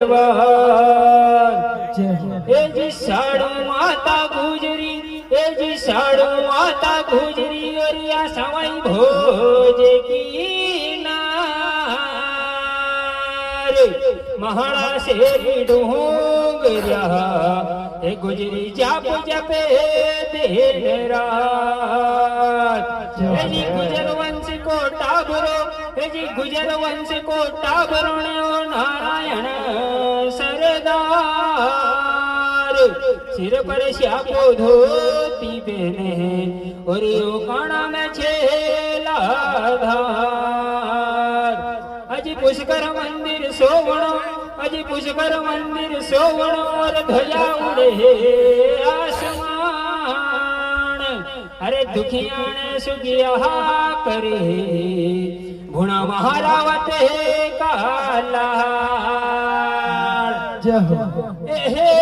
એ જી સાડુ માતા ગુજરી એ જી સાડુ માતા ગુજરી ઓરિયા સવાઈ ભોજ કી નાર મહાળા સે ડુંગર્યા એ ગુજરી જાપ જપે દિન રાત એ જી ગુજર વંશ કો ટાબરો એ જી ગુજર વંશ કો ટાબરણ્યો નારાયણ सरदार सिर पर श्यापो धोती पहने और यो काना में छेलाधार अजी पुष्कर मंदिर सोवणो अजी पुष्कर मंदिर सोवणो और ध्वजा उड़े आसमान अरे दुखियाने सुखिया करे गुणा महारावत काला हे